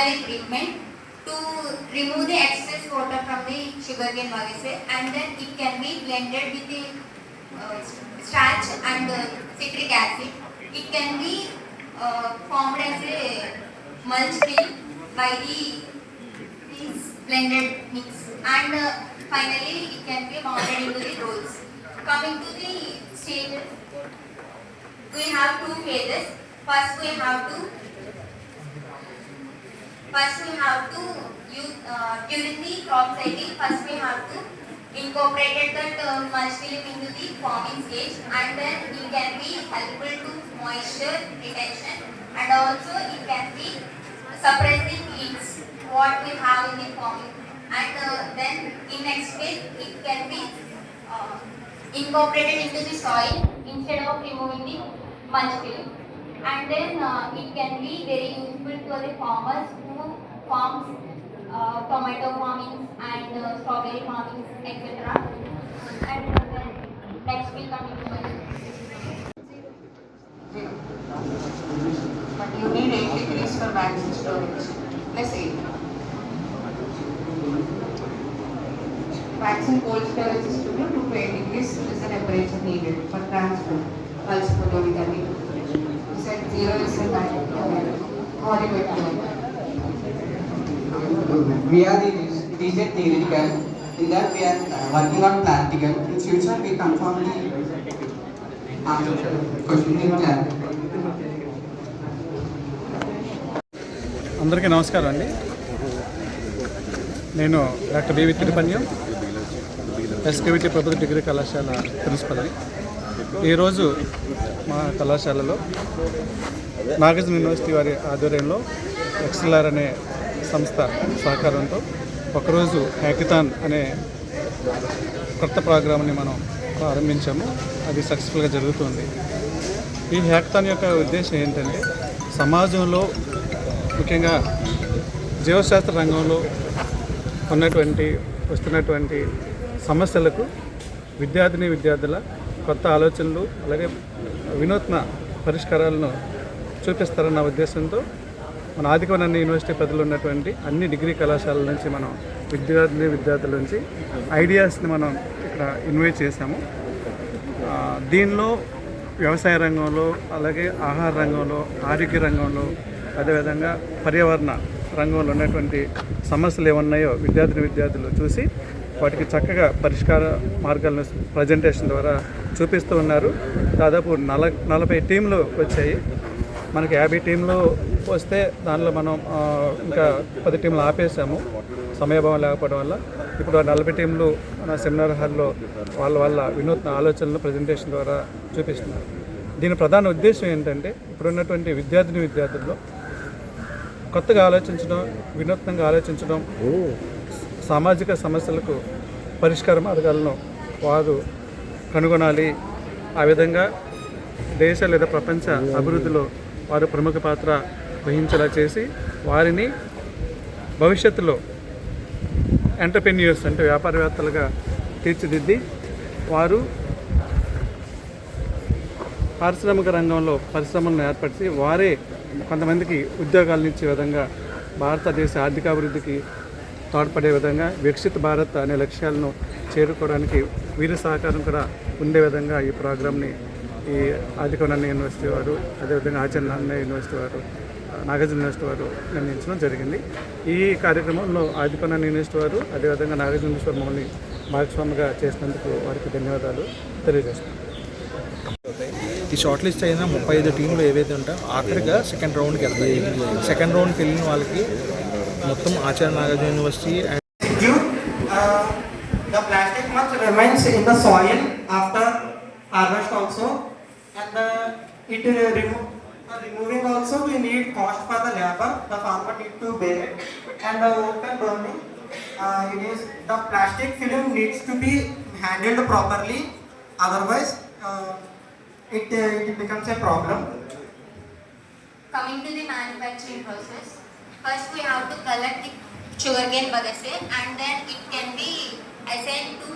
the treatment to remove the excess water from the sugarcane bagasse, and then it can be blended with the starch and citric acid. It can be formed as a mulch film by these blended mix, and finally it can be mounted into the rolls. Coming to the stages, we have two phases. First we have to use during the crop cycle. First we have to incorporate that mulch film into the forming stage, and then it can be helpful to moisture retention, and also it can be suppressing weeds what we have in the forming, and then in next phase it can be incorporated into the soil instead of removing the mulch film, and then it can be very useful for the farmers who farms tomato farming and strawberry farming, etc. And then next we'll continue by but you need 8 degrees for vaccine storage plus 8. Vaccine cold storage is to be 2 to 8 degrees is the temperature needed for transfer. Also, you said 0 is a it is a theoretical. In that we are working on practical. In future we confirm the question in class. అందరికీ నమస్కారం అండి. నేను doctor BV తిరుపన్యం, SKVT ప్రభుత్వ degree కళాశాల ప్రిన్సిపల్ని. ఈరోజు మా కళాశాలలో Nagarjuna university వారి ఆధ్వర్యంలో ఎక్స్ఎల్ఆర్ అనే సంస్థ సహకారంతో ఒకరోజు హ్యాకథాన్ అనే కొత్త ప్రోగ్రామ్ని మనం ప్రారంభించాము. అది సక్సెస్ఫుల్గా జరుగుతుంది. ఈ హ్యాకథాన్ యొక్క ఉద్దేశం ఏంటంటే సమాజంలో ముఖ్యంగా జీవశాస్త్ర రంగంలో వస్తున్నటువంటి సమస్యలకు విద్యార్థుల కొత్త ఆలోచనలు అలాగే వినూత్న పరిష్కారాలను చూపిస్తారన్న ఉద్దేశంతో మన ఆదికవనన్ని యూనివర్సిటీ పరిధిలో ఉన్నటువంటి అన్ని డిగ్రీ కళాశాలల నుంచి మనం విద్యార్థుల నుంచి ఐడియాస్ని మనం ఇక్కడ ఇన్వైట్ చేశాము. దీనిలో వ్యవసాయ రంగంలో అలాగే ఆహార రంగంలో, ఆరోగ్య రంగంలో, అదేవిధంగా పర్యావరణ రంగంలో ఉన్నటువంటి సమస్యలు ఏమన్నాయో విద్యార్థులు చూసి వాటికి చక్కగా పరిష్కార మార్గాలను ప్రజెంటేషన్ ద్వారా చూపిస్తూ ఉన్నారు. దాదాపు 40 టీంలు వచ్చాయి. మనకి 50 టీంలు వస్తే దానిలో మనం ఇంకా 10 టీంలు ఆపేసాము సమయభావం లేకపోవడం వల్ల. ఇప్పుడు 40 టీంలు మన సెమినార్ హాల్లో వాళ్ళ వినూత్న ఆలోచనలు ప్రజెంటేషన్ ద్వారా చూపిస్తున్నారు. దీని ప్రధాన ఉద్దేశం ఏంటంటే ఇప్పుడున్నటువంటి విద్యార్థుల్లో కొత్తగా ఆలోచించడం, వినూత్నంగా ఆలోచించడం, సామాజిక సమస్యలకు పరిష్కార మార్గాలను వారు కనుగొనాలి. ఆ విధంగా దేశ లేదా ప్రపంచ అభివృద్ధిలో వారు ప్రముఖ పాత్ర వహించేలా చేసి వారిని భవిష్యత్తులో ఎంటర్ప్రెన్యూర్స్ అంటే వ్యాపారవేత్తలుగా తీర్చిదిద్ది వారు పారిశ్రామిక రంగంలో పరిశ్రమలను ఏర్పరిచి వారే కొంతమందికి ఉద్యోగాలను ఇచ్చే విధంగా భారతదేశ ఆర్థికాభివృద్ధికి తోడ్పడే విధంగా వికసిత భారత్ అనే లక్ష్యాలను చేరుకోవడానికి వీరి సహకారం కూడా ఉండే విధంగా ఈ ప్రోగ్రామ్ని ఈ ఆదికవనన్ని యూనివర్సిటీ వారు, అదేవిధంగా ఆచార్య యూనివర్సిటీ వారు, నాగార్జున యూనివర్సిటీ వారు నిర్ణయించడం జరిగింది. ఈ కార్యక్రమంలో ఆదికవనన్ని యూనివర్సిటీ వారు, అదేవిధంగా నాగార్జున యూనివర్సిటీ వారు మమ్మల్ని భాగస్వామిగా చేసినందుకు వారికి ధన్యవాదాలు తెలియజేస్తున్నాను. ఈ షార్ట్ లిస్ట్ అయిన 35 టీంలు ఏవైతే ఉంటాయో ఆఖరిగా సెకండ్ రౌండ్కి వెళ్తాయి. సెకండ్ రౌండ్కి వెళ్ళిన వాళ్ళకి మొత్తం Acharya Nagarjuna university The plastic much remains in the soil after harvest also, and removing also we need cost for the labor. The farmer need to bear it, and the open burning. The plastic film needs to be handled properly, otherwise it becomes a problem. Coming to the manufacturing process, first we have to collect the sugarcane bagasse, and then it can be assigned to